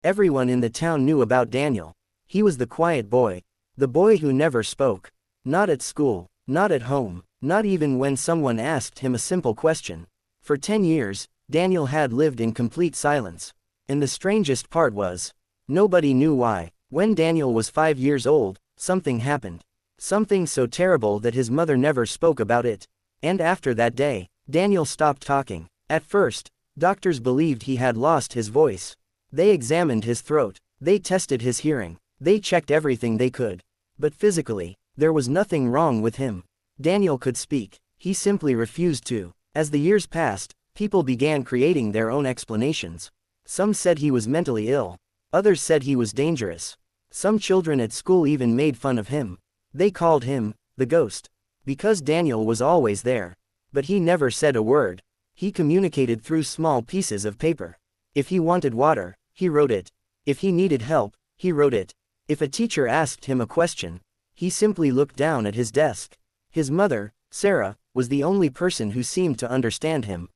Everyone in the town knew about Daniel. He was the quiet boy. The boy who never spoke. Not at school, not at home, not even when someone asked him a simple question. For 10 years, Daniel had lived in complete silence. And the strangest part was, nobody knew why. When Daniel was 5 years old, something happened. Something so terrible that his mother never spoke about it. And after that day, Daniel stopped talking. At first, doctors believed he had lost his voice. They examined his throat. They tested his hearing. They checked everything they could. But physically, there was nothing wrong with him. Daniel could speak. He simply refused to. As the years passed, people began creating their own explanations. Some said he was mentally ill. Others said he was dangerous. Some children at school even made fun of him. They called him the ghost. Because Daniel was always there. But he never said a word. He communicated through small pieces of paper. If he wanted water, he wrote it. If he needed help, he wrote it. If a teacher asked him a question, he simply looked down at his desk. His mother, Sarah, was the only person who seemed to understand him.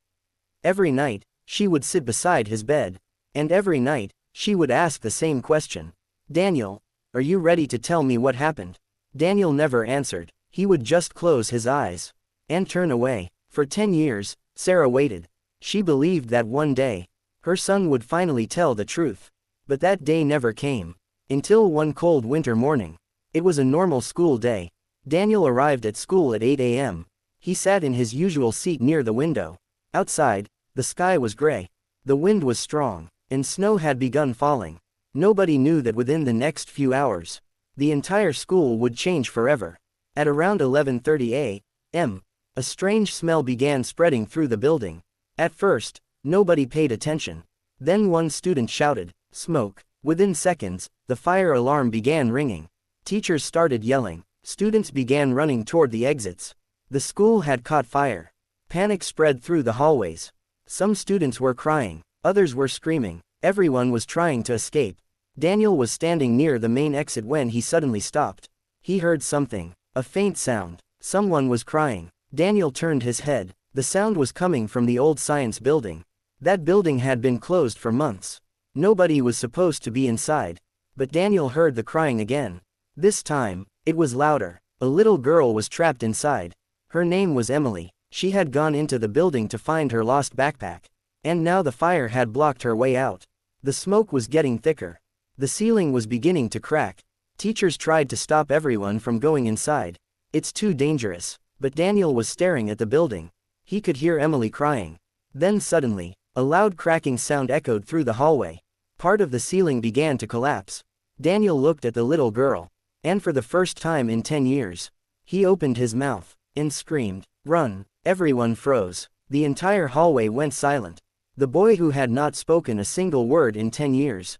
Every night, she would sit beside his bed. And every night, she would ask the same question. Daniel, are you ready to tell me what happened? Daniel never answered. He would just close his eyes and turn away. For 10 years, Sarah waited. She believed that one day, her son would finally tell the truth. But that day never came. Until one cold winter morning. It was a normal school day. Daniel arrived at school at 8 a.m. He sat in his usual seat near the window. Outside, the sky was gray. The wind was strong, and snow had begun falling. Nobody knew that within the next few hours, the entire school would change forever. At around 11:30 a.m., a strange smell began spreading through the building. At first, nobody paid attention. Then one student shouted, "Smoke." Within seconds, the fire alarm began ringing. Teachers started yelling. Students began running toward the exits. The school had caught fire. Panic spread through the hallways. Some students were crying. Others were screaming. Everyone was trying to escape. Daniel was standing near the main exit when he suddenly stopped. He heard something. A faint sound. Someone was crying. Daniel turned his head. The sound was coming from the old science building. That building had been closed for months. Nobody was supposed to be inside. But Daniel heard the crying again. This time, it was louder. A little girl was trapped inside. Her name was Emily. She had gone into the building to find her lost backpack. And now the fire had blocked her way out. The smoke was getting thicker. The ceiling was beginning to crack. Teachers tried to stop everyone from going inside. It's too dangerous. But Daniel was staring at the building. He could hear Emily crying. Then suddenly, a loud cracking sound echoed through the hallway. Part of the ceiling began to collapse. Daniel looked at the little girl. And for the first time in 10 years, he opened his mouth and screamed, "Run!" Everyone froze. The entire hallway went silent. The boy who had not spoken a single word in 10 years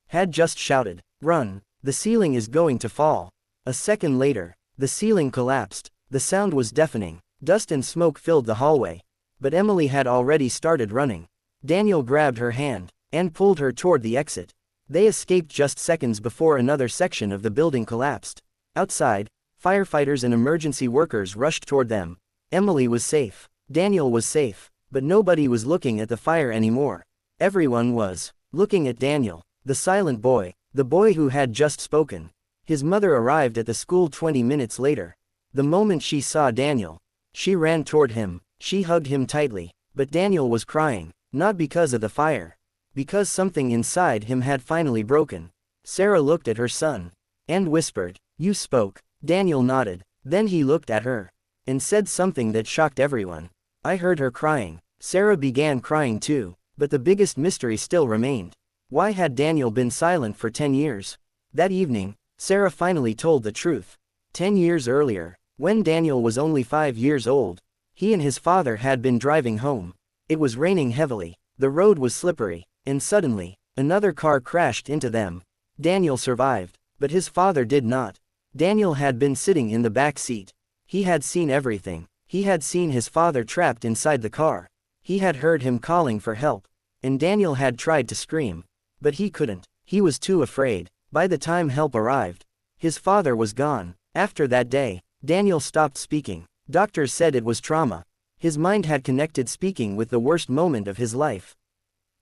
had just shouted, "Run! The ceiling is going to fall." A second later, the ceiling collapsed. The sound was deafening. Dust and smoke filled the hallway. But Emily had already started running. Daniel grabbed her hand and pulled her toward the exit. They escaped just seconds before another section of the building collapsed. Outside, firefighters and emergency workers rushed toward them. Emily was safe. Daniel was safe. But nobody was looking at the fire anymore. Everyone was looking at Daniel, the silent boy, the boy who had just spoken. His mother arrived at the school 20 minutes later. The moment she saw Daniel, she ran toward him. She hugged him tightly. But Daniel was crying, not because of the fire. Because something inside him had finally broken. Sarah looked at her son and whispered, "You spoke." Daniel nodded. Then he looked at her and said something that shocked everyone. "I heard her crying." Sarah began crying too. But the biggest mystery still remained. Why had Daniel been silent for 10 years? That evening, Sarah finally told the truth. 10 years earlier, when Daniel was only 5 years old, he and his father had been driving home. It was raining heavily. The road was slippery. And suddenly, another car crashed into them. Daniel survived, but his father did not. Daniel had been sitting in the back seat. He had seen everything. He had seen his father trapped inside the car. He had heard him calling for help. And Daniel had tried to scream. But he couldn't. He was too afraid. By the time help arrived, his father was gone. After that day, Daniel stopped speaking. Doctors said it was trauma. His mind had connected speaking with the worst moment of his life.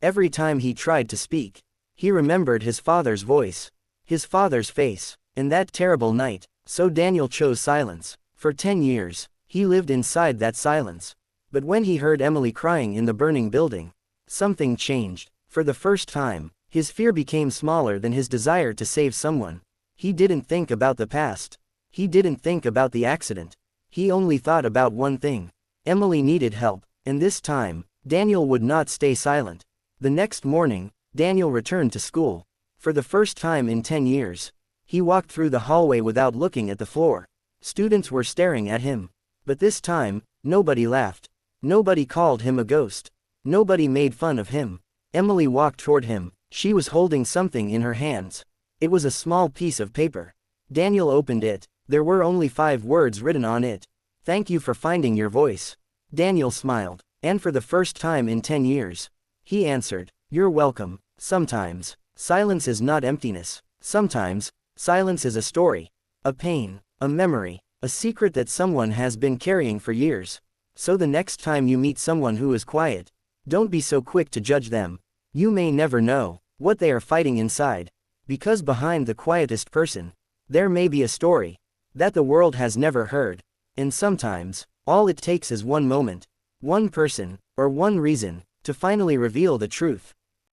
Every time he tried to speak, He remembered his father's voice, his father's face, and that terrible night, so Daniel chose silence. For 10 years, he lived inside that silence. But when he heard Emily crying in the burning building, something changed. For the first time, his fear became smaller than his desire to save someone. He didn't think about the past. He didn't think about the accident. He only thought about one thing. Emily needed help, and this time, Daniel would not stay silent. The next morning, Daniel returned to school. For the first time in 10 years, he walked through the hallway without looking at the floor. Students were staring at him. But this time, nobody laughed. Nobody called him a ghost. Nobody made fun of him. Emily walked toward him. She was holding something in her hands. It was a small piece of paper. Daniel opened it. There were only 5 words written on it. "Thank you for finding your voice." Daniel smiled. And for the first time in 10 years, he answered, "You're welcome." Sometimes, silence is not emptiness. Sometimes, silence is a story, a pain, a memory, a secret that someone has been carrying for years. So the next time you meet someone who is quiet, don't be so quick to judge them. You may never know what they are fighting inside. Because behind the quietest person, there may be a story that the world has never heard. And sometimes, all it takes is one moment, one person, or one reason, to finally reveal the truth.